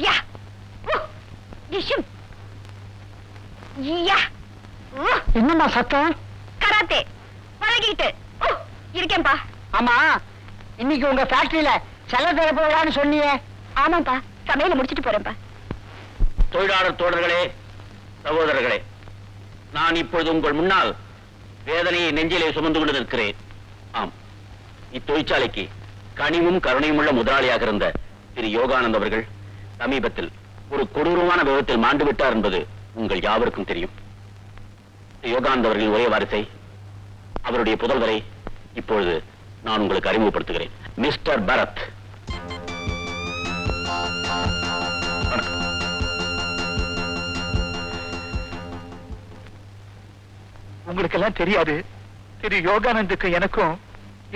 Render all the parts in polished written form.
யா டிஷம் யா என்னம்மா சத்தம்? கராத்தே பழகிட்டு இருக்கேன்பா. ஆமா, இன்னைக்கு உங்க ஃபேக்டரியில செலவு தேவைப்படுறான்னு சொன்னியே? ஆமாப்பா, சமையல முடிச்சிட்டு போறேன்ப்பா. தொழிலாளர் தோழர்களே, சகோதரர்களே, நான் இப்பொழுது உங்கள் முன்னால் வேதனையை நெஞ்சிலே சுமந்து கொண்டு நிற்கிறேன். ஆம், இத்தொழிற்சாலைக்கு கனிவும் கருணையும் உள்ள முதலாளியாக இருந்த திரு யோகானந்த் அவர்கள் சமீபத்தில் ஒரு கொடூரமான விபத்தில் மாண்டு விட்டார் என்பது உங்கள் யாவருக்கும் தெரியும். யோகானந்த் அவர்களின் ஒரே வாரிசை, அவருடைய புதல்வரை இப்பொழுது நான் உங்களுக்கு அறிமுகப்படுத்துகிறேன். மிஸ்டர் பரத். உங்களுக்கு எல்லாம் தெரியாது, திரு யோகானந்துக்கு எனக்கும்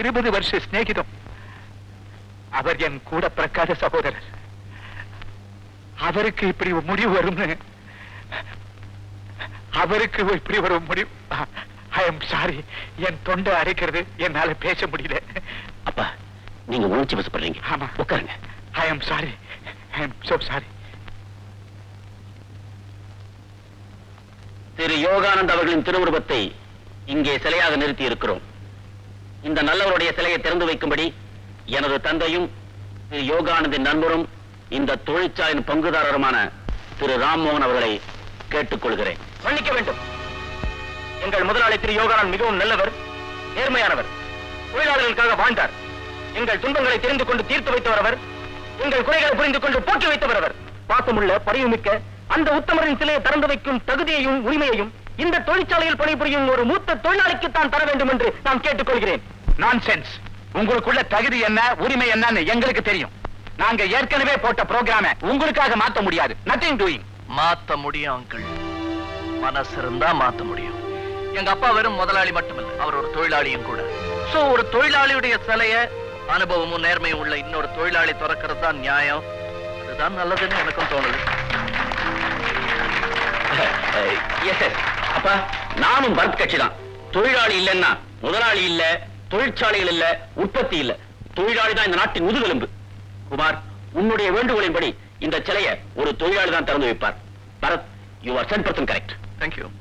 20 வருஷ சிநேகிதம். அவர் என் கூட பிறக்காத சகோதரர். அவருக்கு இப்படி ஒரு முடிவு வரும்னு, அவருக்கு இப்படி ஒரு முடிவு. ஐ எம் சாரி, என் தொண்டை அடைக்கிறது, என்னால பேச முடியல. அப்பா, நீங்க உணர்ச்சி வசப்படுறீங்க. ஆமா, உட்காருங்க. I am sorry, I am so sorry. Thiru Yoganand அவர்களின் திருவுருவத்தை இங்கே சிலையாக நிறுத்தி இருக்கிறோம். இந்த நல்லவருடைய சிலையை திறந்து வைக்கும்படி எனது தந்தையும் திரு யோகானந்தின் நண்பரும் இந்த தொழிற்சாலையின் பங்குதாரருமான திரு ராம்மோகன் அவர்களை கேட்டுக் கொள்கிறேன். மன்னிக்க வேண்டும். எங்கள் முதலாளி திரு யோகானந்த் மிகவும் நல்லவர், நேர்மையானவர், தொழிலாளர்களுக்காக வாழ்ந்தார். எங்கள் துன்பங்களை தெரிந்து கொண்டு தீர்த்து வைத்தவர் அவர். எங்கள் குறைகளை புரிந்து கொண்டு போக்கி வைத்தவர் அவர். பாசமுள்ள பரிவுமிக்க அந்த உத்தமரின் சிலையை திறந்து வைக்கும் தகுதியையும் உரிமையையும் இந்த தொழிற்சாலையில் பணிபுரியும் ஒரு மூத்த தொழிலாளிக்கு தான் தர வேண்டும் என்று நான் கேட்டுக்கொள்கிறேன். நான்சென்ஸ். உங்களுக்குள்ள தகுதி என்ன, உரிமை என்னன்னு எங்களுக்கு தெரியும். நாங்க ஏற்கனவே போட்ட புரோகிராம உங்களுக்காக மாத்த முடியாது. Nothing doing. மாத்த முடியும் அங்கிள், மனசு இருந்தா மாத்த முடியும். எங்க அப்பா வெறும் முதலாளி மட்டுமில்லை, அவர் ஒரு தொழிலாளியும் கூட. சோ ஒரு தொழிலாளியுடைய சிலைய அனுபவமும் நேர்மையும் உள்ள இன்னொரு தொழிலாளி திறக்கிறது தான் நியாயம். அதுதான் நல்லதுன்னு எனக்கும் தோணுது. அப்பா, நானும் பரத் கட்சி தான். தொழிலாளி இல்லைன்னா முதலாளி இல்ல, தொழிற்சாலைகள் இல்ல, உற்பத்தி இல்ல. தொழிலாளி தான் இந்த நாட்டின் முதுகெலும்பு. குமார், உன்னுடைய வேண்டுகோளின்படி இந்த சிலைய ஒரு தொழிலாளி தான் திறந்து வைப்பார். Bharat, you are 100% correct. Thank you.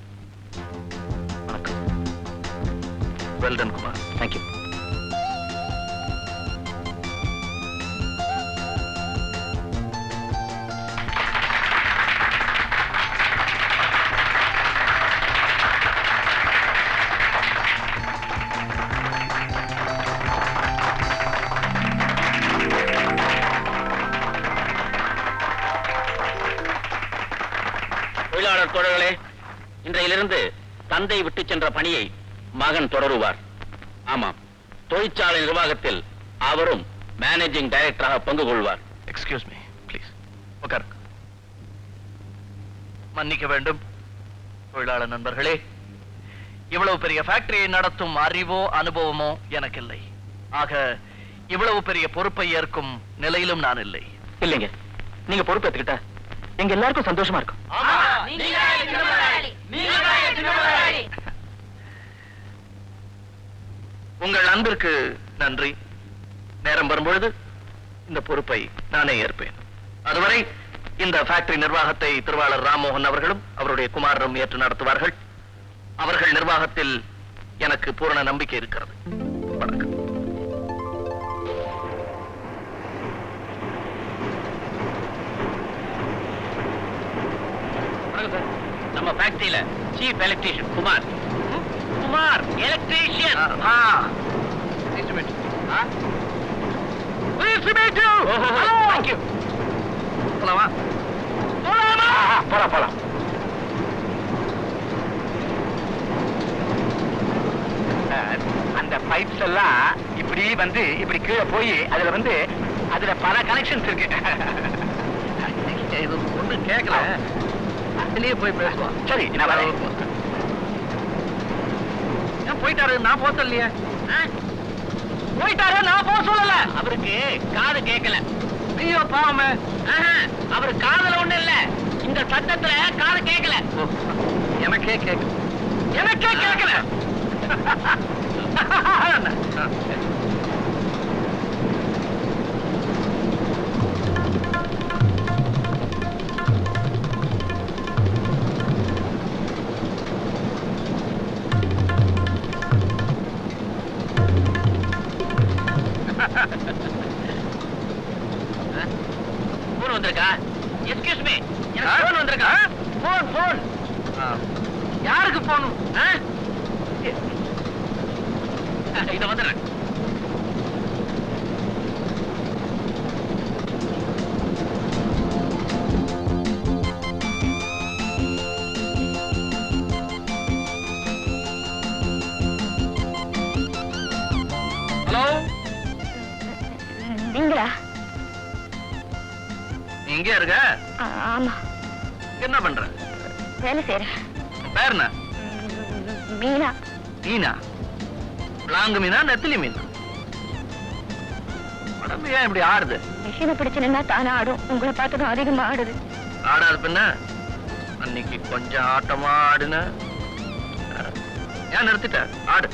வணக்கம். Well done Kumar. தேங்க்யூ. தொழிலாளர் தோழர்களே, இன்றையிலிருந்து தந்தை விட்டு சென்ற பணியை மகன் தொடருவார். ஆமாம், தொழிற்சாலை நிர்வாகத்தில் அவரும் மேனேஜிங் டைரக்டராக பங்கு கொள்வார். Excuse me please. உட்கார். மன்னிக்க வேண்டும் தொழிலாளர் நண்பர்களே, இவ்வளவு பெரிய ஃபேக்டரியை நடத்தும் அறிவோ அனுபவமோ எனக்கு இல்லை. ஆக இவ்வளவு பெரிய பொறுப்பை ஏற்கும் நிலையிலும் நான் இல்லை. இல்லைங்க, நீங்க பொறுப்பு எடுத்துக்கிட்டா எங்க எல்லாருக்கும் சந்தோஷமா இருக்கும். உங்கள் அன்பிற்கு நன்றி. நேரம் வரும்பொழுது இந்த பொறுப்பை நானே ஏற்பேன். அதுவரை இந்த ஃபேக்டரி நிர்வாகத்தை திருவாளர் ராம்மோகன் அவர்களும் அவருடைய குமாரரும் ஏற்று நடத்துவார்கள். அவர்கள் நிர்வாகத்தில் எனக்கு பூரண நம்பிக்கை இருக்கிறது. வணக்கம். நம்ம ஃபேக்டரியில chief electrician Kumar. Kumar electrician. Nice to meet you. Nice to meet you. Thank you. போலாமா? போலாம். அந்த பைப்ஸ் எல்லாம் இப்படி வந்து இப்படி கீழே போய் அதுல பல கனெக்ஷன்ஸ் இருக்கு. இது ஒண்ணு கேட்கல, அதுலயே போய் பேசுவோம். சரி, நான் வரேன். போயிட்டாரு, நான் போக சொல்லியே. போயிட்டாரு, நான் போக சொல்லல. அவருக்கு காது கேட்கல. ஐயோ பாவமே. அவரு காதுல ஒண்ணு இல்ல, இந்த சத்தத்துல காது கேட்கல. எனக்கே கேட்கல. போன் வந்திருக்கா? எக்ஸ்கியூஸ் மீ, எனக்கு போன் வந்திருக்கா? போன் யாருக்கு போகணும்? இத வந்துடுறேன். ஹலோ, நீங்களா? நீ இங்கே இருக்க? ஆமா, என்ன பண்ற? வேலை செய்யறேன். உன் பேர் என்ன? மீனா. மீனா? பிளாங்கு மீனா, நெத்திலி மீனா? உடம்பு ஏன் இப்படி ஆடுது? மிஷினை பிடிச்சு நின்னா தானே ஆடும். உங்களை பார்த்ததும் அதிகமா ஆடுது. ஆடாது பின்ன? அன்னைக்கு கொஞ்சம் ஆட்டமா ஆடுன, ஏன் நிறுத்திட்ட? ஆடு.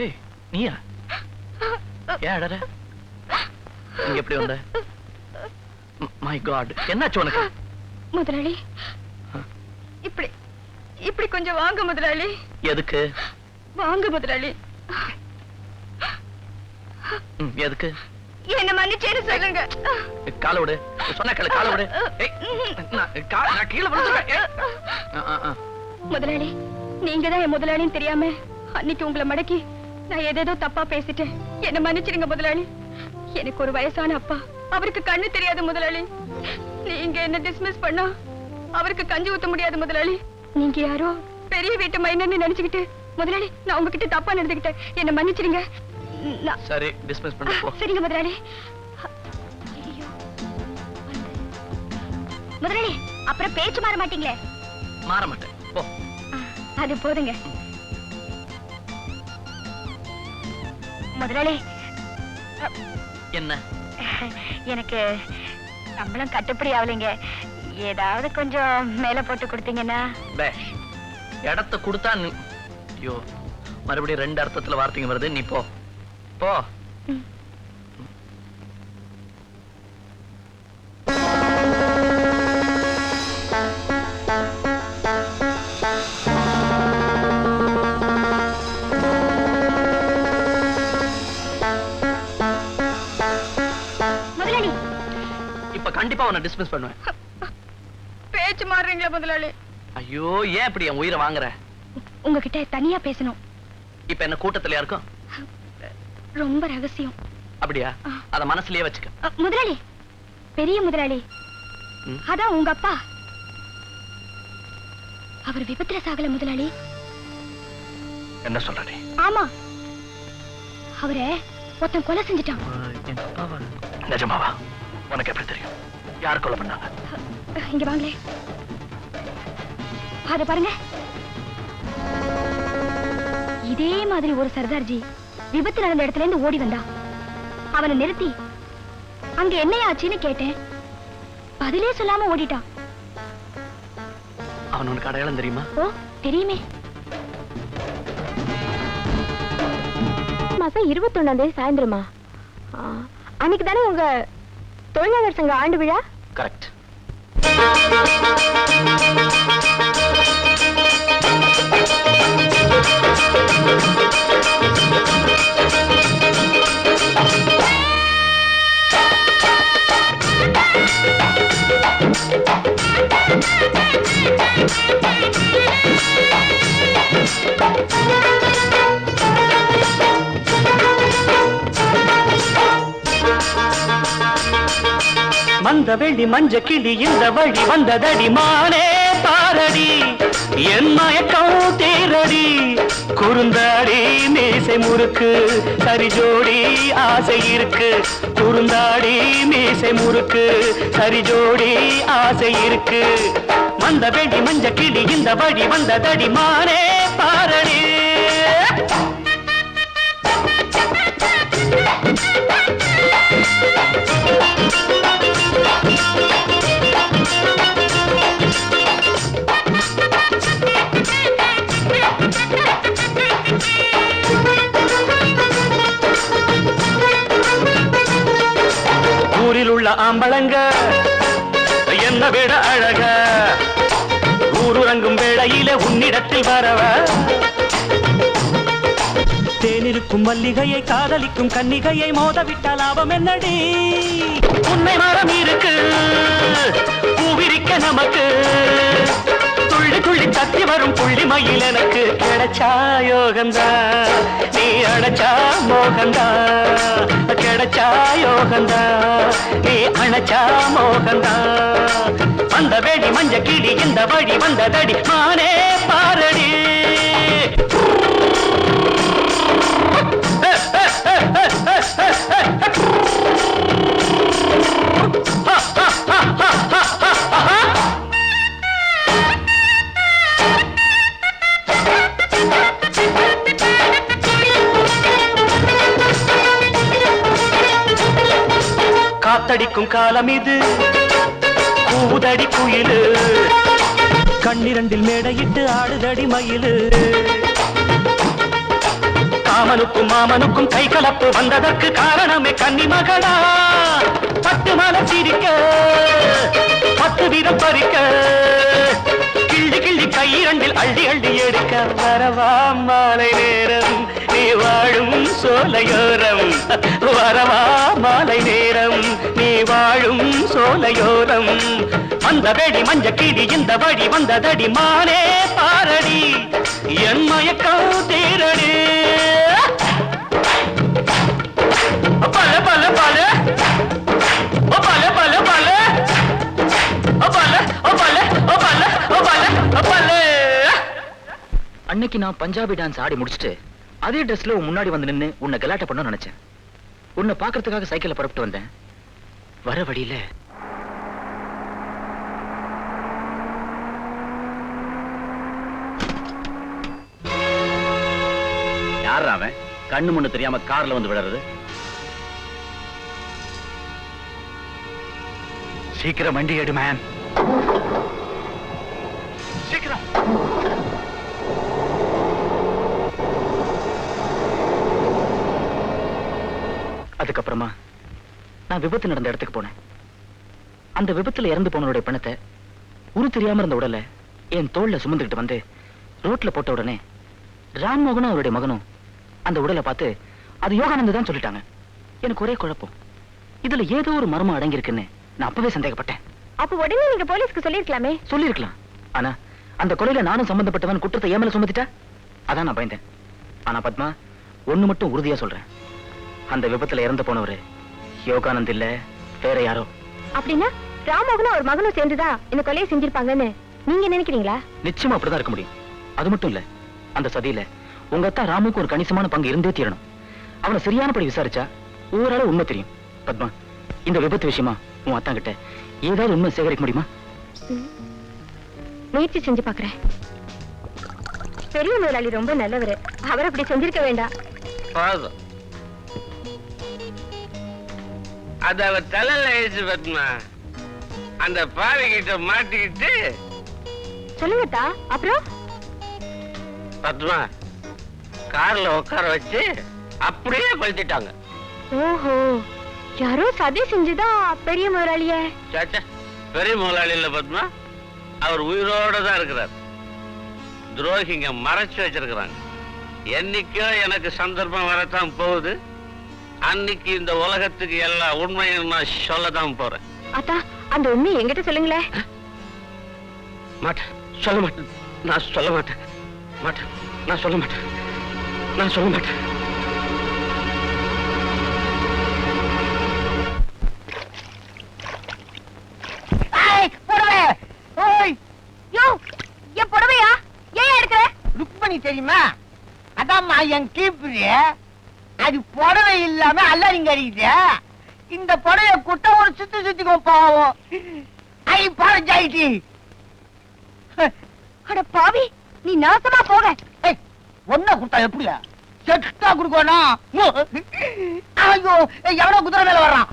ஏய், நீயா? ஏன் அடற? நீங்க எப்படி வந்த? மை காட், என்னாச்சு உனக்கு? முதலாளி, இப்படி இப்படி கொஞ்சம் வாங்க முதலாளி. எதுக்கு? வாங்க முதலாளி. எதுக்கு? என்ன மன்னிச்சேன்னு சொல்லுங்க. காலை விடு. சொன்ன கேளு, காலை விடு. ஏய், நான் கீழே விழுந்துருவேன். ஏய். முதலாளி, நீங்க தான் என் முதலாளின்னு தெரியாம அன்னைக்கு உங்களை மடக்கி நான் ஏதேதோ தப்பா பேசிட்டேன். என்ன மன்னிச்சிருங்க முதலாளி. எனக்கு ஒரு வயசான அப்பா, அவருக்கு கண்ணு தெரியாது முதலாளி. நீங்க என்ன டிஸ்மிஸ் பண்ணா அவருக்கு கஞ்சி ஊத்த முடியாது முதலாளி. நீங்க யாரோ பெரிய வீட்டு மைனன்னு நினைச்சுக்கிட்டு முதலாளி நான் உங்ககிட்ட தப்பா நடந்துக்கிட்டேன். என்ன மன்னிச்சிருங்க. சரி, டிஸ்மிஸ் பண்ணு போ. சரிங்க முதலாளி. ஐயோ. முதலாளி, அப்புறம் பேச்சு மாற மாட்டீங்களே? மாற மாட்டேன், போ. அது போதுங்க முதலாளி. என்ன? எனக்கு சம்பளம் கட்டுப்படி ஆகலைங்க. ஏதாவது கொஞ்சம் மேல போட்டு கொடுத்தீங்கன்னா. பேஷ். இடத்த கொடுத்தா ஐயோ, மறுபடியும் 2 அர்த்தத்துல வார்த்தைங்க வருது. நீ போ போ. முதலாளி, இப்ப கண்டிப்பா உன்னை டிஸ்மிஸ் பண்ணுவேன். பேச்சு மாறுறீங்களா முதலாளி? ஐயோ, ஏன் இப்படி என் உயிரை வாங்குற? உங்ககிட்ட தனியா பேசணும். இப்ப என்ன கூட்டத்துல இருக்கும்? ரொம்ப ரகசியம். அப்படியா? அத மனசுலயே வச்சுக்க. முதலாளி, பெரிய முதலாளி, அதான் உங்க அப்பா. அவர் விபத்துல சாகல முதலாளி. என்ன சொல்ற நீ? ஆமா, அவரை ஒருத்தன் கொலை செஞ்சுட்டான். நிஜமாவா? உனக்கு எப்படி தெரியும்? யார் கொலை பண்ணாங்க? இங்க வாங்களே, அத பாருங்க. இதே மாதிரி ஒரு சர்தார்ஜி விபத்து நடந்த இடத்துல இருந்து ஓடி வந்தான். அவனை நிறுத்தி அங்க என்னையா ஆச்சுன்னு கேட்டேன். பதிலே சொல்லாம ஓடிட்டான். அவன் உனக்கு அடையாளம் தெரியுமா? ஓ, தெரியுமே. மாசம் 21 சாயந்தரமா? அன்னைக்கு தானே உங்க தொழிலாளர் சங்க ஆண்டு விழா? கரெக்ட். மந்த வெள்ளி மஞ்ச கிளி இந்த வழி வந்ததடி மானே பாரடி, என் மயக்கம் தேரடி, குறுந்தாடி மீசை முறுக்கு, சரி ஜோடி ஆசை இருக்கு, குறுந்தாடி மீசை முறுக்கு, சரி ஜோடி ஆசை இருக்கு. மந்த வெள்ளி மஞ்ச கிளி இந்த வழி வந்ததடி மானே பாரடி. ஊரில் உள்ள ஆம்பளங்க என்ன விட அழக ஊருறங்கும் வேளையில உன்னிடத்தில் வரவ தேனிருக்கும் மல்லிகையை காதலிக்கும் கன்னிகையை மோதவிட்டால் லாபம் என்னடி உண்மை மரம் இருக்கு பூவிரிக்க நமக்கு துள்ளி துள்ளி தத்தி வரும் புள்ளி மயில் எனக்கு கிடைச்சா யோகந்தா நீ அழைச்சா மோகந்தா கிடைச்சா யோகந்தா நீ அழைச்சா மோகந்தா வந்த வேடி மஞ்ச கிளி இந்த வழி வந்ததடி மானே பாரடி காத்தடிக்கும் காலம் இது கூதடி குயிலு கண்ணிரண்டில் மேடையிட்டு ஆடுதடி மயிலு காமனுக்கும் மாமனுக்கும் கை கலப்பு வந்ததற்கு காரணமே கன்னி மகளா பட்டு மலை சிரிக்க பத்து வீரம் பறிக்க கிள்ளி கிள்ளி கையிரண்டில் அள்ளி அள்ளி எடுக்க வரவா மாலை நேரம் நீ வாழும் சோலையோரம் வரவா மாலை நேரம் நீ வாழும் சோலையோரம் அந்த வேடி மஞ்ச கிளி இந்த வழி வந்ததடி மானே பாரடி என் மயக்கம் தீரடி பல பல பல பல பல பல அன்னைக்கு நான் பஞ்சாபி டான்ஸ் ஆடி முடிச்சிட்டு அதே ட்ரெஸ்ல முன்னாடி வந்து நின்னு உன்னை கலாட்ட பண்ண நினைச்சேன். உன்னை பாக்குறதுக்காக சைக்கிள்ல புறப்பட்டு வந்தேன். வர வழியில யார் அவன் கண்ணு முன்னு தெரியாம கார்ல வந்து விடுறது? சீக்கிரம் வண்டி எடு மேன், சீக்கிரம். அதுக்கப்புறமா நான் விபத்து நடந்த இடத்துக்கு போனேன். அந்த விபத்துல இறந்து போனவருடைய பணத்தை உரு தெரியாம இருந்த உடலை என் தோல்ல சுமந்துக்கிட்டு வந்து ரோட்ல போட்ட உடனே ராம்மோகனும் அவருடைய மகனும் அந்த உடலை பார்த்து அது யோகானந்த் தான் சொல்லிட்டாங்க. எனக்கு ஒரே குழப்பம், இதுல ஏதோ ஒரு மர்மம் அடங்கியிருக்குன்னு நான் அப்பவே சந்தேகப்பட்டேன். அப்ப உடனே நீங்க போலீஸ்க்கு சொல்லிருக்கலாமே. சொல்லிருக்கலாம், ஆனா அந்த கொலையில நானும் சம்பந்தப்பட்டவன் குற்றத்தை ஏமல சுமத்திட்டா அதான் நான் பயந்தேன். ஆனா பத்மா, ஒண்ணு மட்டும் உறுதியா சொல்றேன், அந்த விபத்துல இறந்து போனவரு யோகானந்த் இல்ல, வேற யாரோ. அப்படின்னா ராமோகனும் அவர் மகனும் சேர்ந்துதான் இந்த கொலையை செஞ்சிருப்பாங்கன்னு நீங்க நினைக்கிறீங்களா? நிச்சயமா அப்படிதான் இருக்க முடியும். அது மட்டும் இல்ல, அந்த சதியில உங்க அத்தா ராமுக்கு ஒரு கணிசமான பங்கு இருந்தே தீரணும். அவனை சரியானபடி விசாரிச்சா ஓரளவு உண்மை தெரியும். பத்மா, இந்த விபத்து விஷயமா உன் அத்தா கிட்ட ஏதாவது உண்மை சேகரிக்க முடியுமா? முயற்சி செஞ்சு பாக்குறேன். பெரிய முதலாளி ரொம்ப நல்லவரு, அவர் அப்படி செஞ்சிருக்க வேண்டாம். அத அவர் தலையில எழுச்சு பத்மா, அந்த பாவை கிட்ட மாட்டிக்கிட்டு. சொல்லுங்கத்தா. அப்புறம் பத்மா கார்ல உட்கார வச்சு அப்படியே கொளுத்திட்டாங்க. ஓஹோ, யாரோ சதி செஞ்சுதான் பெரிய முதலாளிய. சாச்சா, பெரிய முதலாளி இல்ல பத்மா, அவர் உயிரோட தான் இருக்கிறார். துரோகிங்க மறைச்சு வச்சிருக்கிறாங்க. என்னைக்கோ எனக்கு சந்தர்ப்பம் வரத்தான் போகுது, அன்னைக்கு இந்த உலகத்துக்கு எல்லா உண்மையும் நான் சொல்லதான் போறேன். அத்தா, அந்த உண்மை என்கிட்ட சொல்லுங்களேன். மாட்டேன், சொல்ல மாட்டேன், நான் சொல்ல மாட்டேன். மாட்டேன், நான் சொல்ல மாட்டேன், நான் சொல்ல மாட்டேன். என் புடவையா ஏன் எடுக்கிற? ருக்மணி தெரியுமா? அதாம்மா என் கீப்பிரி. அது புடவை இல்லாம அல்லறிங்க அடிக்குது. இந்த புடவைய குட்ட ஒரு சுத்தி சுத்திக்கோ பாவம். ஐ பாரஞ்சாயிட்டி. அட பாவி, நீ நாசமா போக. ஒன்ன குட்டா எப்படியா செட்டா குடுக்கணும்? ஐயோ, எவனோ குதிரை மேல வர்றான்.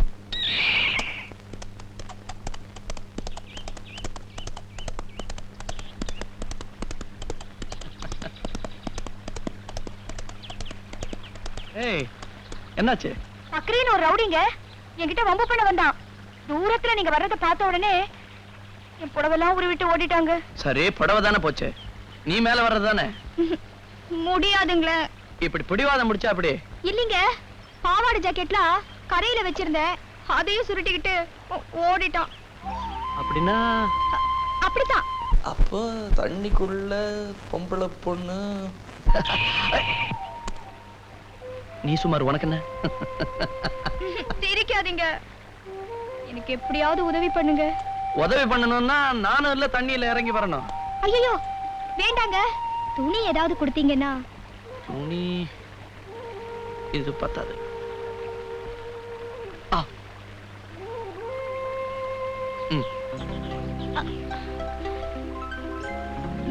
என்னாச்சு? பக்ரீன் ஒரு ரவுடிங்க என்கிட்ட வம்பு பண்ண வந்தான். தூரத்துல நீங்க வர்றத பார்த்த உடனே என் புடவெல்லாம் உருவிட்டு ஓடிட்டாங்க. சரி, புடவை தானே போச்சு, நீ மேல வர்றது தானே. முடியாதுங்களே. இப்படி பிடிவாதம் முடிச்சா அப்படி இல்லைங்க, பாவாடை ஜாக்கெட்லாம் கரையில வச்சிருந்தேன், அதையும் சுருட்டிக்கிட்டு ஓடிட்டான். அப்படின்னா அப்படித்தான். அப்போ தண்ணிக்குள்ள பொம்பளை பொண்ணு. நீ சுமார், உனக்கு என்ன? சிரிக்காதீங்க, எனக்கு எப்படியாவது உதவி பண்ணுங்க. உதவி பண்ணணும்னா நானும் இல்ல தண்ணியில இறங்கி வரணும். ஐயோ வேண்டாங்க, துணி ஏதாவது கொடுத்தீங்கன்னா. துணி இது பத்தாது.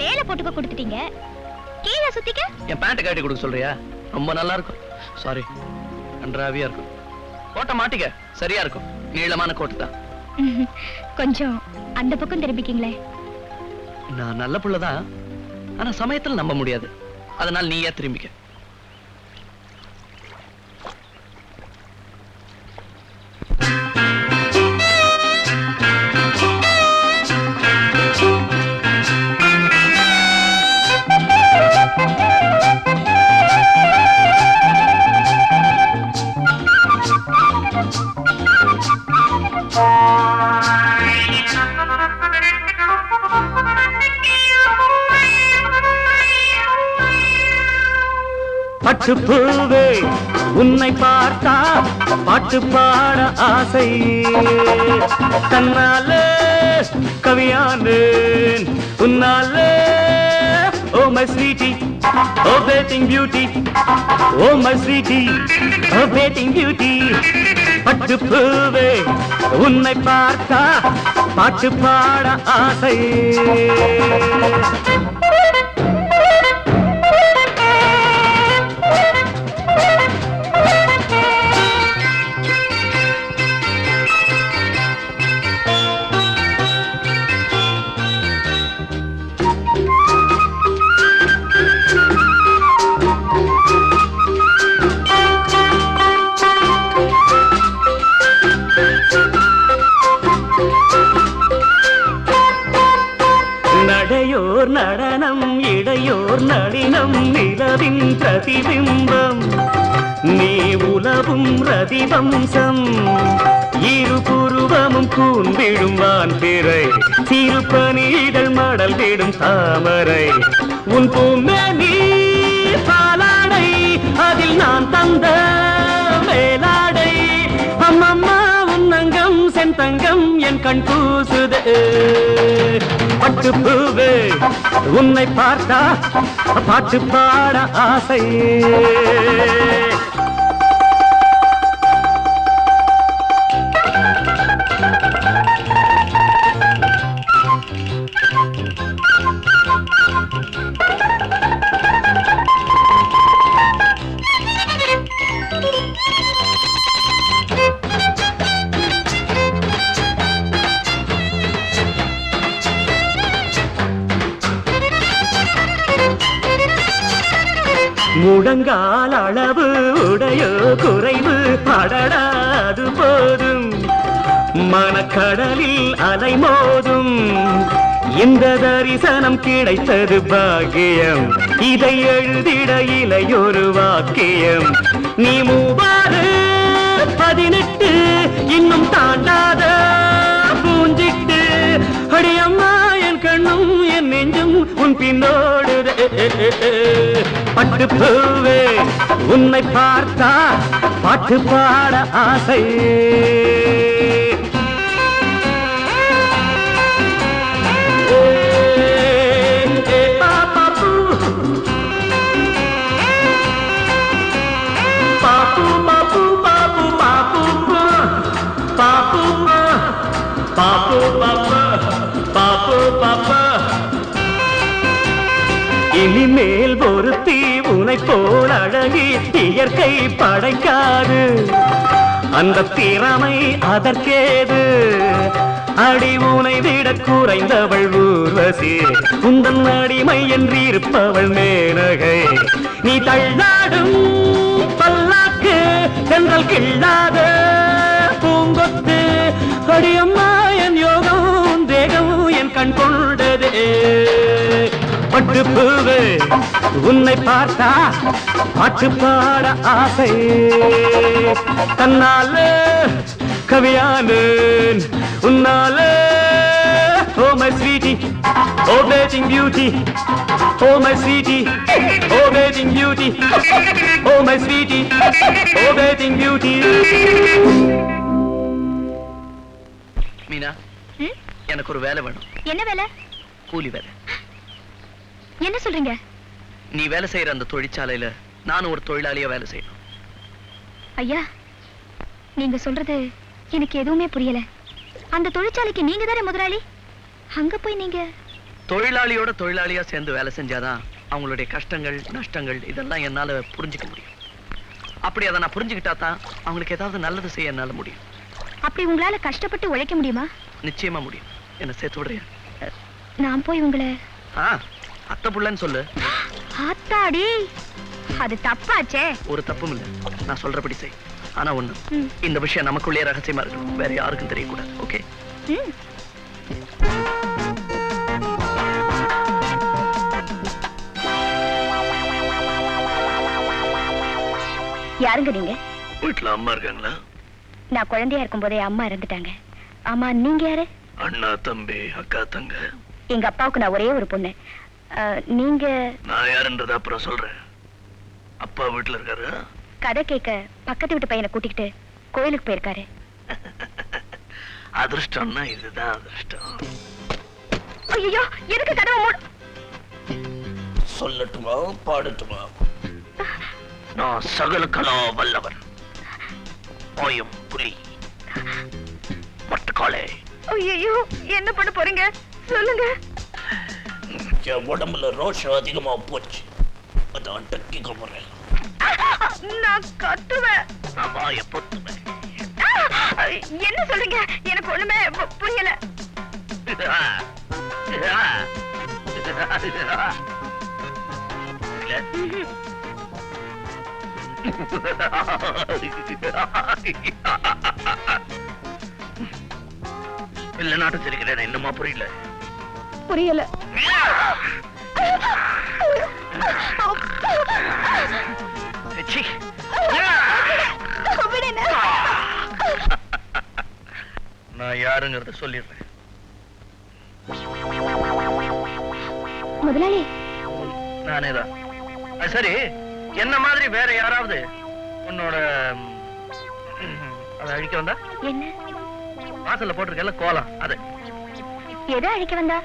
மேல போட்டுக்க கொடுத்துட்டீங்க, கீழே சுத்திக்க. என் பேண்ட் காட்டி கொடுக்க சொல்றியா? ரொம்ப நல்லா இருக்கும். சாரி, நன்றாவியா இருக்கும். கோட்டை மாட்டிக்க, சரியா இருக்கும். நீளமான கோட்டை தான். கொஞ்சம் அந்த பக்கம் திரும்பிக்கீங்களே. நான் நல்ல புள்ளதான், ஆனா சமயத்துல நம்ப முடியாது. அதனால நீயே திரும்பிக்க. பட்டு பூவே உன்னை பார்த்தா பாட்டு பாட ஆசை, தன்னாலே கவியானேன் உன்னாலே. Oh my sweetie, oh bathing beauty, oh my sweetie, oh bathing beauty. பட்டு பூவே உன்னை பார்த்தா பாட்டு பாட ஆசை. நடையோர் நடனம் இடையோர் நளினம் நிலவின் பிரதிபிம்பம், நீ உலவும் ரதிவம்சம். இரு புருவமும் கூன்விடும் வான்பிறை, சிறுபனிகள் மடல் விடும் தாமரை. உன் பூமேனி பாலாடை, அதில் நான் தந்த மேலாடை. அம்மம்மா உன்னங்கம் செந்தங்கம் என் கண் பூசுதே. பட்டு பூவே உன்னை பார்த்தா பாட்டு பாட ஆசை. முடங்கால் அளவு உடையோ குறைவு படடாது போதும், மனக்கடலில் அலைமோதும். இந்த தரிசனம் கிடைத்தது பாக்கியம், இதை எழுதிட இலையொரு வாக்கியம். நீ 18 இன்னும் தாண்டாத பூஞ்சிட்டு. அடியம்மா என் கண்ணும் என் நெஞ்சும் உன் பின்னோடு. பட்டு பூவே உன்னை பார்த்தா பாட்டு பாட ஆசை. பாப்பு பாப்பு பாப்பு பாப்பு பாப்பு பாப்பு பாப்பு பாப்பு. இனிமேல் ஒருத்தி உனை போல் அழகி இயற்கை படைக்காது, அந்த திறமை அதற்கேது. அடி உனை விட குறைந்தவள் ஊர்வசி, உந்தன் அடிமை என்றிருப்பவள் மேனகை. நீ தள்ளாடும் பல்லாக்கு சென்றல் கிள்ளாத பூங்கொத்து. அடி சிட்டு பூவே உன்னை பார்த்தா பாட்டு பாட ஆசை தன்னால கவியானேன் உன்னால oh my sweetie oh batting beauty oh my sweetie oh batting beauty oh my sweetie oh batting beauty. Meena, எனக்கு ஒரு வேலை வேணும். என்ன வேலை? கூலி வேலை. என்ன சொல்றீங்க? நீ வேலை செய்யற அந்த தொழிற்சாலையில நானும் ஒரு தொழிலாளியா வேலை செய்யணும். ஐயா, நீங்க சொல்றது எனக்கு எதுவுமே புரியல. அந்த தொழிற்சாலைக்கு நீங்க தானே முதலாளி. அங்க போய் நீங்க தொழிலாளியோட தொழிலாளியா சேர்ந்து வேலை செஞ்சாதான் அவங்களுடைய கஷ்டங்கள் நஷ்டங்கள் இதெல்லாம் என்னால புரிஞ்சுக்க முடியும். அப்படி அதை நான் புரிஞ்சுக்கிட்டா தான் அவங்களுக்கு ஏதாவது நல்லது செய்ய என்னால முடியும். அப்படி உங்களால கஷ்டப்பட்டு உழைக்க முடியுமா? நிச்சயமா முடியும். என்ன சேர்த்து விடுறியா? நான் போய் உங்களை அத்தை புள்ளன்னு சொல்லு. ஆத்தாடி, அது தப்பாச்சே. ஒரு தப்பும் இல்ல, நான் சொல்றபடி செய். ஆனா ஒண்ணு, இந்த விஷயம் நமக்குள்ளே ரகசியமா இருக்கணும், வேற யாருக்கும் தெரியக்கூடாது. ஓகே? யாருங்க நீங்க? வீட்டுல அம்மா இருக்காங்களா? நான் குழந்தையா இருக்கும் போதே அம்மா இறந்துட்டாங்க. ஆமா, நீங்க யாரு? அண்ணா, தம்பி, அக்கா, தங்க. எங்க அப்பாவுக்கு நான் ஒரே ஒரு பொண்ணு. நீங்க? நான் யாருன்றத அப்புறம் சொல்றேன். அப்பா வீட்டுல இருக்காரு. கதை கேட்க பக்கத்து வீட்டு பையனை கூட்டிக்கிட்டு கோயிலுக்கு போயிருக்காரு. அதிர்ஷ்டம்னா இதுதான் அதிர்ஷ்டம். ஐயோ, எதுக்கு கதவை மூட? சொல்லட்டுமா, பாடட்டுமா? நான் சகல கலா வல்லவர். பாயும் புலி, மட்டக்காலே. ஐயோ, என்ன பண்ண போறீங்க? சொல்லுங்க. என் உடம்புல ரோஷம் அதிகமா போச்சு, அதான் டக்கிக்க போறேன். நான் கத்துவேன். ஆமா, எப்போதுமே. என்ன சொல்றீங்க? எனக்கு ஒண்ணுமே புரியல. இல்ல, நாட்டம் சிரிக்கிறேன். இன்னுமா புரியல? புரியல. நான் யாருங்கிறத சொல்லிடுறேன். முதலாளி, நானேதான். சரி, என்ன மாதிரி வேற யாராவது உன்னோட அதை அழிக்க வந்தா? என்ன? வாசல்ல போட்டிருக்கல கோலம், அது எதை அழிக்க வந்தா?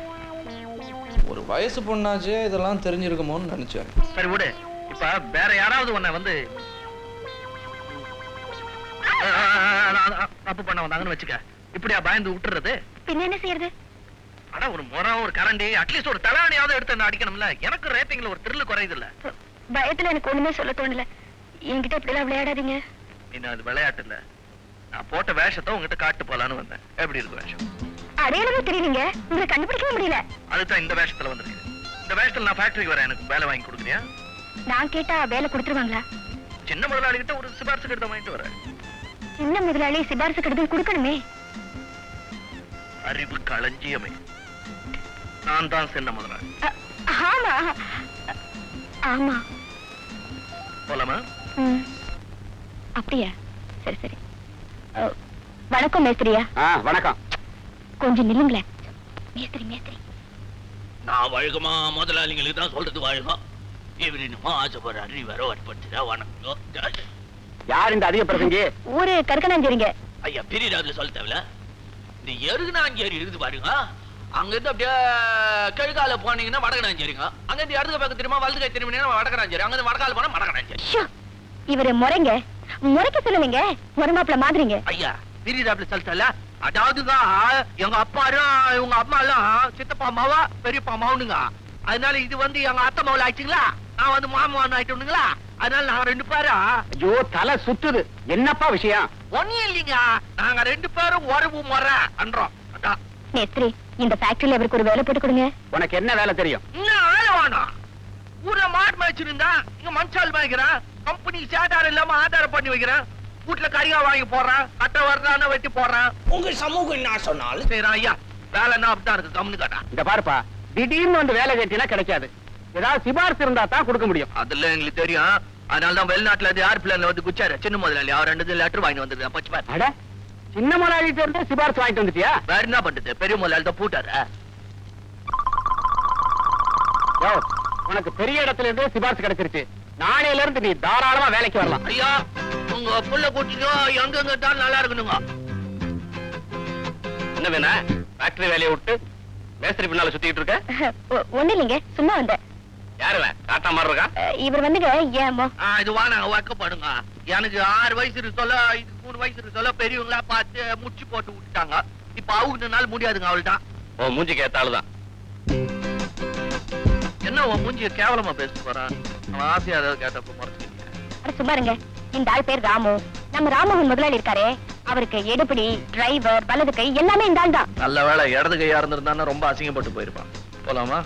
ஒரு வயசு பொண்ணாச்சே, இதெல்லாம் தெரிஞ்சிருக்குமோன்னு நினைச்சேன். சரி விடு. இப்ப வேற யாராவது உன்னை வந்து தப்பு பண்ண வந்தாங்கன்னு வச்சுக்க, இப்படியா பயந்து விட்டுறது? பின்ன என்ன செய்யறது? ஆனா ஒரு முறம், ஒரு கரண்டி, அட்லீஸ்ட் ஒரு தலைவணியாவது எடுத்து அடிக்கணும்ல. எனக்கு ரேப்பிங்ல ஒரு த்ரில் குறையுது இல்ல. பயத்துல எனக்கு ஒண்ணுமே சொல்ல தோணல. என்கிட்ட இப்படி எல்லாம் விளையாடாதீங்க. இன்னும் அது விளையாட்டு இல்ல. நான் போட்ட வேஷத்தை உங்ககிட்ட காட்டு போலான்னு வந்தேன். எப்படி இருக்கு வேஷம்? அடையாளமே தெரியலீங்க. உங்களை கண்டுபிடிக்கவே முடியல. அதுதான் இந்த வேஷத்துல வந்திருக்கு. இந்த வேஷத்துல நான் ஃபேக்டரிக்கு வரேன். எனக்கு வேலை வாங்கி கொடுக்குறியா? நான் கேட்டா வேலை கொடுத்துருவாங்களா? சின்ன முதலாளி கிட்ட ஒரு சிபாரிசு கடிதம் வாங்கிட்டு வரேன். சின்ன முதலாளி சிபாரிசு கடிதம் கொடுக்கணுமே. அறிவு களஞ்சியமே. நான் தான் சின்ன முதலாளி. ஆமா ஆமா. போலாமா? அப்படியா? சரி சரி. வணக்கம் மேஸ்திரியா. வணக்கம். கொஞ்சம் நில்லுங்களேன். மேஸ்திரி மேஸ்திரி. நான் வழக்கமா முதலாளிங்களுக்கு தான் சொல்றது வழக்கம். இவரினுமா ஆசைப்படுற அறிவர வற்படுத்துறா. வணக்கம். யார் இந்த அதிக பிரசங்கி? ஊரு கருக்கனாஞ்சேரிங்க. ஐயா, பெரியராஜ்ல சொல்ல தேவையில்ல. இந்த எருகுனாஞ்சேரி இருக்குது பாருங்க. அங்க இருந்து அப்படியே கிழக்கால போனீங்கன்னா வடகனாஞ்சேரிங்க. அங்க இருந்து இடதுக்கு பக்கம் திரும்ப வலது கை திரும்பினீங்கன்னா வடகனாஞ்சேரி. அங்க இருந்து வடகால போனா வடகனாஞ்சேரி. இவரு முறைங்க. முறைக்க சொல்லுவீங்க. முறைமாப்பிள மாதிரிங்க. ஐயா, பெரியராஜ்ல சொல்லிட்டல. அதாவதுதான் எங்க அப்பாரும் இவங்க அம்மா எல்லாம் சித்தப்பா அம்மாவா பெரியப்பா அம்மாவுனுங்க. அதனால இது வந்து எங்க அத்தை மாவுல ஆயிடுச்சுங்களா, நான் வந்து மாமான்னு ஆயிட்டுங்களா. அதனால நாங்க ரெண்டு பேரும். ஐயோ, தலை சுத்துது. என்னப்பா விஷயம்? ஒன்னும் இல்லைங்க, நாங்க ரெண்டு பேரும் உறவு முறை அன்றோம். அதான் மேஸ்திரி, இந்த ஃபேக்டரியில இவருக்கு ஒரு வேலை போட்டு கொடுங்க. உனக்கு என்ன வேலை தெரியும்? இன்னும் வேலை வேணாம். ஊர்ல மாடு மேய்ச்சிருந்தா இங்க மஞ்சால் வாங்கிக்கிறேன். கம்பெனி சேதாரம் இல்லாம ஆதாரம் பண்ணி வைக்கிறேன். வீட்டுல கறியா வாங்கி போடுறேன். கட்ட வரதான வெட்டி போடுறேன். உங்க சமூகம் என்ன சொன்னாலும் சரி ஐயா, வேலைன்னா அப்படிதான் இருக்கு. கம்னு கேட்டா இந்த பாருப்பா, திடீர்னு வந்து வேலை கேட்டீங்கன்னா கிடைக்காது. ஏதாவது சிபாரிசு இருந்தா தான் கொடுக்க முடியும். அதுல எங்களுக்கு தெரியும். அதனாலதான் வெளிநாட்டுல இருந்து ஏர்பிளேன்ல வந்து குச்சாரு சின்ன முதலாளி. அவர் 2 லெட்டர் வாங்கி வந்துருக்கா பச்சுப்பாரு. அட சின்ன முதலாளிட்ட இருந்து சிபாரிசு வாங்கிட்டு வந்துட்டியா? வேற என்ன பண்றது, பெரிய முதலாளி தான் பூட்டாரு. யோ, உனக்கு பெரிய இடத்துல இருந்து சிபாரிசு கிடைச்சிருச்சு. நாளையில இருந்து நீ தாராளமா வேலைக்கு வரலாம். ஐயா, உங்க புள்ள கூட்டிட்டு எங்க தான் நல்லா இருக்கணுங்க. என்ன வேணா ஃபேக்டரி வேலையை விட்டு மேஸ்திரி பின்னால சுத்திட்டு இருக்க? ஒண்ணு இல்லைங்க, சும்மா வந்தேன். யாருவ காட்டா மாதிரி இருக்கா? இவர் வந்துங்க ஏமோ இது வாங்க வைக்கப்படுங்க. எனக்கு 6 வயசு இருக்கு சொல்ல, இது 3 வயசு இருக்கு சொல்ல பெரியவங்களா பார்த்து முடிச்சு போட்டு விட்டுட்டாங்க. இப்ப அவங்கனால முடியாதுங்க. அவள்தான் ஓ மூஞ்சிக்கு ஏத்தாளுதான். என்ன உன் மூஞ்சிய கேவலமா பேச போறான்? அவன் ஆசையா ஏதாவது கேட்டப்ப மறைச்சிருக்கீங்க. சும்மா இருங்க. இந்த ஆள் பேர் ராமு. நம்ம ராமோகன் முதலாளி இருக்காரே, அவருக்கு எடுபிடி, டிரைவர், வலது கை எல்லாமே இந்த ஆள் தான். நல்ல வேளை இடது கையா இருந்திருந்தான்னா ரொம்ப அசிங்கப்பட்டு போயிருப்பான். போலாமா?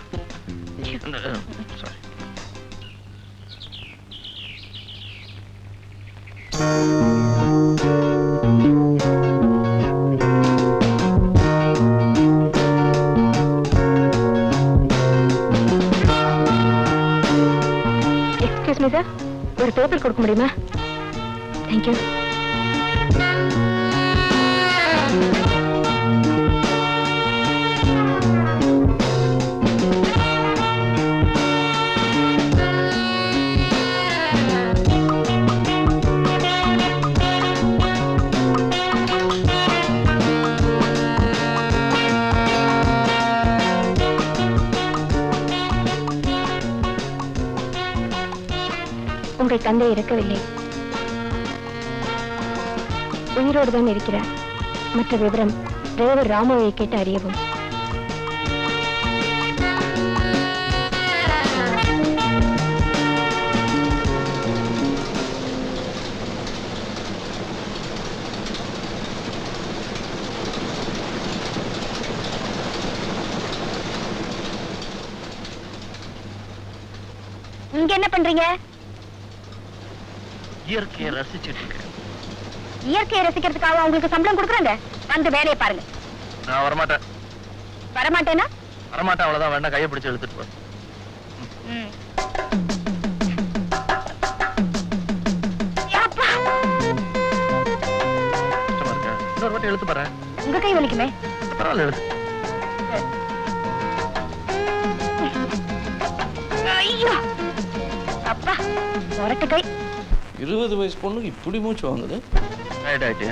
சாரி. எக்ஸ்கியூஸ் மீ சார், ஒரு பேப்பர் கொடுக்க முடியுமா? தேங்க்யூ. உங்கள் தந்தை இறக்கவில்லை, உயிரோடு தான் இருக்கிறார். மற்ற விவரம் டிரைவர் ராமுவை கேட்டு அறியவும். இங்க என்ன பண்றீங்க? இயற்கையை ரசிச்சுட்டு இருக்கேன். இயற்கையை ரசிக்கிறதுக்காக உங்களுக்கு சம்பளம் கொடுக்குறாங்க? வந்து வேலையை பாருங்க. நான் வரமாட்டேன். வரமாட்டேனா? வரமாட்டேன், அவ்வளவுதான். வேண்டாம், கையை பிடிச்சு இழுத்துட்டு போ. அப்பா! கஷ்டமா இருக்கா? இன்னொரு வாட்டி இழுத்து பாரு. உங்க கை வலிக்குமே. பரவாயில்ல, இழுத்து. ஐயோ! அப்பா, ஒரட்டு கை. 20 வயசு பொண்ணுக்கு இப்படி மூச்சு வாங்குது. ஆயிட்டு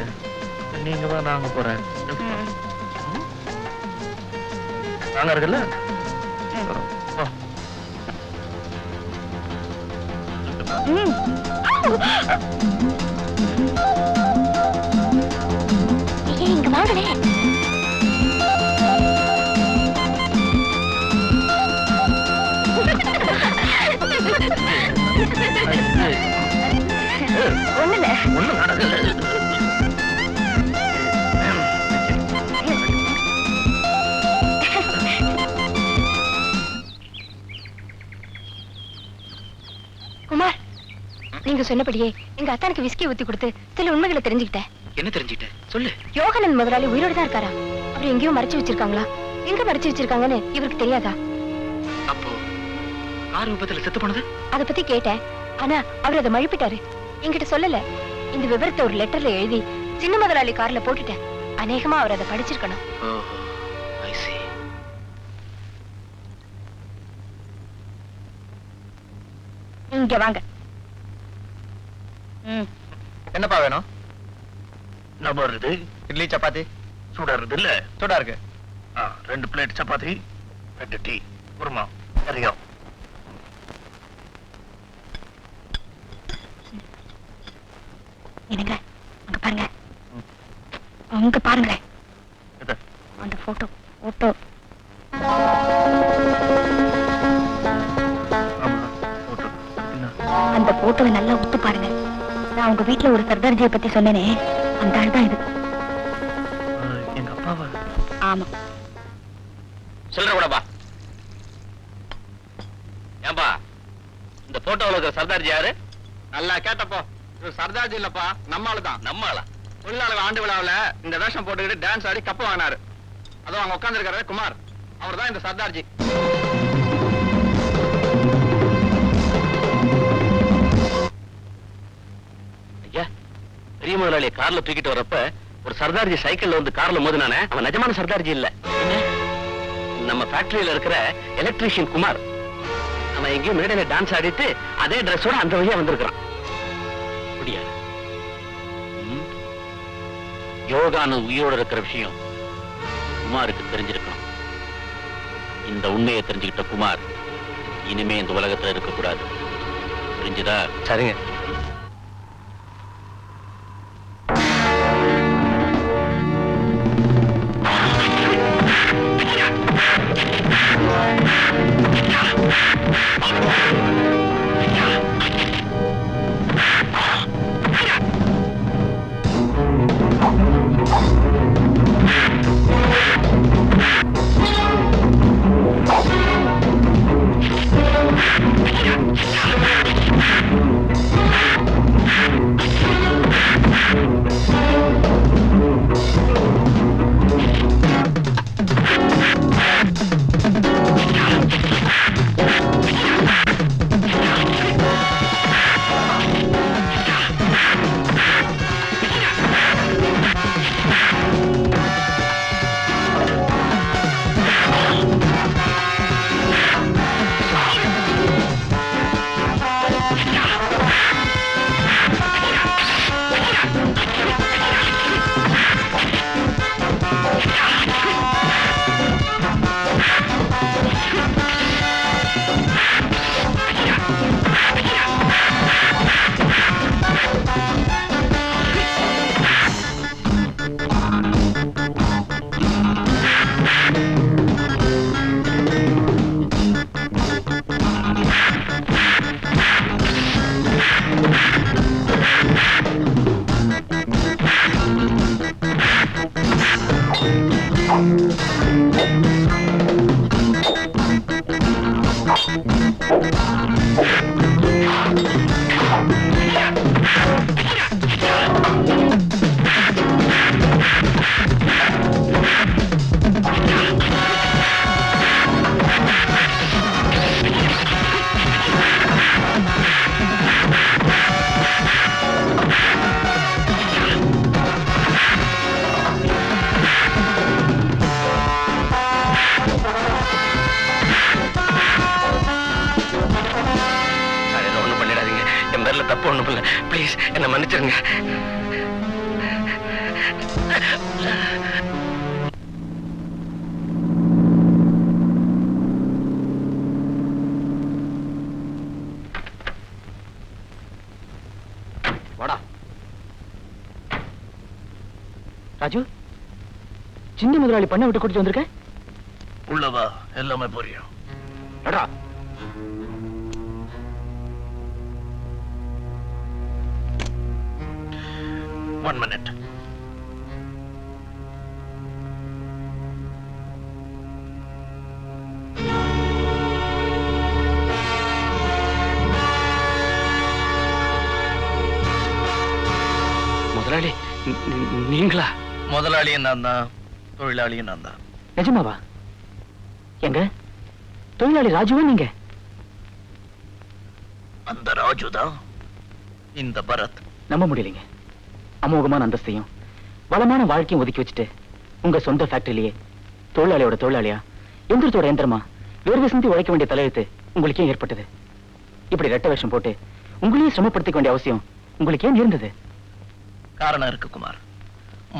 நீங்க வா, நாங்க போறேன். நாங்க இருக்குல்ல. இங்க வாங்கலே. ஒண்ணுல ஒண்ணும் நடக்கல. குமார், நீங்க சொன்னபடியே எங்க அத்தானுக்கு விஸ்கி ஊத்தி கொடுத்து சில உண்மைகளை தெரிஞ்சுக்கிட்டேன். என்ன தெரிஞ்சுக்கிட்ட சொல்லு. யோகானந்த் முதலாளி உயிரோடு தான் இருக்காரா? அவர் எங்கேயோ மறைச்சு வச்சிருக்காங்களா? எங்க மறைச்சு வச்சிருக்காங்கன்னு இவருக்கு தெரியாதா? அப்போ கார் விபத்துல செத்து போனது? அத பத்தி கேட்டேன். ஆனா அவர் அதை மழுப்பிட்டாரு. என்கிட்ட சொல்லல. இந்த விவரத்தை ஒரு லெட்டர்ல எழுதி சின்ன முதலாளி கார்ல போட்டுட்டேன். அநேகமா அவர் அதை படிச்சிருக்கணும். இங்க வாங்க. என்னப்பா வேணும்? நம்ம வருது. இட்லி சப்பாத்தி சூடா இருக்குது இல்ல? சூடா இருக்கு. 2 பிளேட் சப்பாத்தி, 2 டீ, குருமா, கறியும். என்னங்க, அங்க பாருங்க. அங்க பாருங்களேன். எது? அந்த போட்டோ. போட்டோ. அந்த போட்டோவை நல்லா உத்து பாருங்க. நான் உங்க வீட்டுல ஒரு சர்தார்ஜியை பத்தி சொன்னேனே, அந்த ஆள் தான் இது. எங்க அப்பாவா? ஆமா. சொல்ற கூடப்பா. ஏன்பா இந்த போட்டோல இருக்கிற சர்தார்ஜி யாரு? நல்லா கேட்டப்போ, இது சர்தார்ஜி இல்லப்பா, நம்ம ஆளு தான். நம்ம ஆளா? தொழிலாளர் ஆண்டு விழாவுல இந்த வேஷம் போட்டுக்கிட்டு டான்ஸ் ஆடி கப்பு வாங்கினாரு. அதோ அங்க உட்கார்ந்து இருக்காரு குமார், அவர் தான் இந்த சர்தார்ஜி. பெரிய முதலாளியை கார்ல தூக்கிட்டு வரப்ப ஒரு சர்தார்ஜி சைக்கிள்ல வந்து கார்ல மோதினானே, அவன் நிஜமான சர்தார்ஜி இல்ல. நம்ம ஃபேக்டரியில இருக்கிற எலக்ட்ரீஷியன் குமார். அவன் எங்கேயோ மேடையில டான்ஸ் ஆடிட்டு அதே டிரெஸ்ஸோட அந்த வழியா வந்திருக்கிறான். அப்படியா? யோகானந்த் உயிரோட இருக்கிற விஷயம் குமாருக்கு தெரிஞ்சிருக்கணும். இந்த உண்மையை தெரிஞ்சுக்கிட்ட குமார் இனிமே இந்த உலகத்துல இருக்கக்கூடாது. புரிஞ்சுதா? சரிங்க. தப்பு ஒண்ணும் இல்ல. ப்ளீஸ் என்ன மன்னிச்சிருங்க. வாடா ராஜு, சின்ன முதலாளி பண்ண விட்டு கூட்டிட்டு வந்திருக்க. உள்ளவா எல்லாமே புரியும். அடா One minute. முதலாளி நீங்களா? முதலாளியும் நான் தான், தொழிலாளியும் நான் தான். நிஜமாவா? எங்க தொழிலாளி ராஜுவா நீங்க? அந்த ராஜு தான் இந்த பரத். நம்ப முடியலைங்க. அமோகமான அந்தஸ்தையும் வளமான வாழ்க்கையும் ஒதுக்கி வச்சுட்டு உங்க சொந்த ஃபேக்டரியிலேயே தொழிலாளியோட தொழிலாளியா, எந்திரத்தோட எந்திரமா வேர்வை சிந்தி உழைக்க வேண்டிய தலையெழுத்து உங்களுக்கே ஏற்பட்டது. இப்படி ரெட்ட வேஷம் போட்டு உங்களையும் சிரமப்படுத்திக்க வேண்டிய அவசியம் உங்களுக்கு ஏன் இருந்தது? காரணம் இருக்கு குமார்.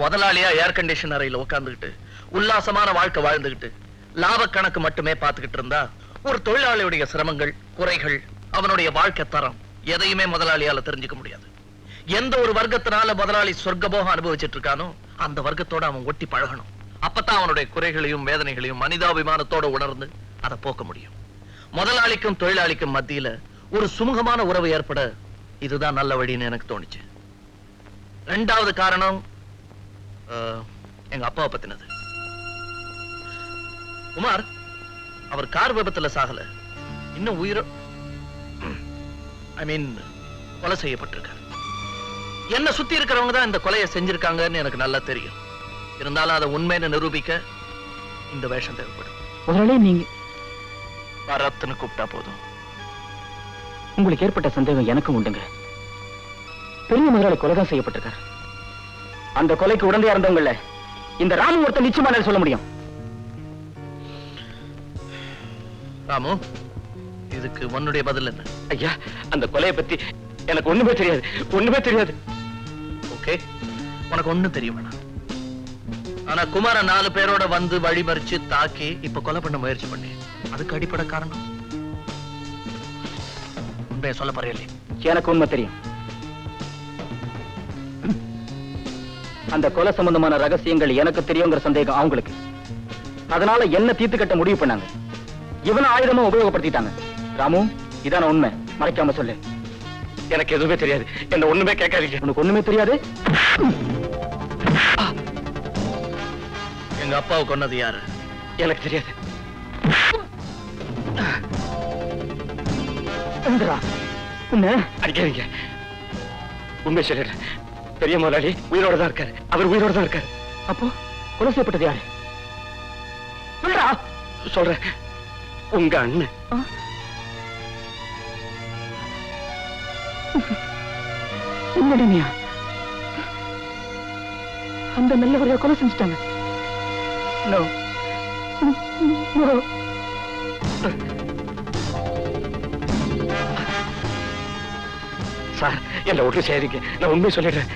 முதலாளியா ஏர் கண்டிஷன் அறையில உட்கார்ந்துகிட்டு உல்லாசமான வாழ்க்கை வாழ்ந்துகிட்டு லாப கணக்கு மட்டுமே பார்த்துக்கிட்டு இருந்தா ஒரு தொழிலாளியுடைய சிரமங்கள், குறைகள், அவனுடைய வாழ்க்கை தரம் எதையுமே முதலாளியால தெரிஞ்சுக்க முடியாது. எந்த ஒரு வர்க்கத்தினால முதலாளி சொர்க்கபோகம் அனுபவிச்சுட்டு இருக்கானோ அந்த வர்க்கத்தோட அவன் ஒட்டி பழகணும். அப்பதான் அவனுடைய குறைகளையும் வேதனைகளையும் மனிதாபிமானத்தோட உணர்ந்து அதை போக்க முடியும். முதலாளிக்கும் தொழிலாளிக்கும் மத்தியில ஒரு சுமூகமான உறவு ஏற்பட இதுதான் நல்ல வழின்னு எனக்கு தோணுச்சு. ரெண்டாவது காரணம் எங்க அப்பாவை பத்தினது. குமார் அவர் கார் விபத்துல சாகல, இன்னும் உயிரோ கொலை செய்யப்பட்டிருக்கார். என்ன சுத்தி இருக்கிறவங்க தான் இந்த கொலையை செஞ்சிருக்காங்கன்னு எனக்கு நல்லா தெரியும். இருந்தாலும் அதை உண்மைன்னு நிரூபிக்க இந்த வேஷம் தேவைப்படும். முதலாளி நீங்க பரத்னு கூப்பிட்டா போதும். உங்களுக்கு ஏற்பட்ட சந்தேகம் எனக்கும் உண்டுங்க. பெரிய முதலாளி கொலைதான் செய்யப்பட்டிருக்கார். அந்த கொலைக்கு உடந்தையா இருந்தவங்கள இந்த ராமு ஒருத்தர் நிச்சயமா சொல்ல முடியும். ராமு, இதுக்கு உன்னுடைய பதில் என்ன? ஐயா, அந்த கொலையை பத்தி எனக்கு ஒண்ணுமே தெரியாது, ஒண்ணுமே தெரியாது. ஓகே, உனக்கு ஒண்ணும் தெரிய வேணாம். ஆனா குமார 4 பேரோட வந்து வழிமறிச்சு தாக்கி இப்ப கொலை பண்ண முயற்சி பண்ணி அதுக்கு அடிப்படை காரணம் உண்மையை சொல்ல போறேன். எனக்கு உண்மை தெரியும். அந்த கொலை சம்பந்தமான ரகசியங்கள் எனக்கு தெரியுங்கிற சந்தேகம் அவங்களுக்கு. அதனால என்ன தீர்த்து கட்ட முடிவு பண்ணாங்க. இவனை ஆயுதமா உபயோகப்படுத்திட்டாங்க. ராமு, இதான உண்மை, மறைக்காம சொல்லு. எனக்கு எதுவுமே தெரியாது, என்ன ஒண்ணுமே கேட்காதீங்க. உனக்கு ஒண்ணுமே தெரியாது? எங்க அப்பாவை கொன்னது யாரு? எனக்கு தெரியாது. உன்னை அடிக்காதீங்க. உண்மை சொல்லிடுறேன். பெரிய முதலாளி உயிரோட தான் இருக்காரு. அவர் உயிரோட தான் இருக்காரு. அப்போ கொலை செய்யப்பட்டது யாரு? சொல்றா. சொல்றேன். உங்க அண்ணன். என்னடியா அந்த நல்லவரைய கொலை செஞ்சுட்டாங்க? No. No. சார், என்ன ஒன்று செய்றீங்க. நான் உண்மை சொல்லிடுறேன்.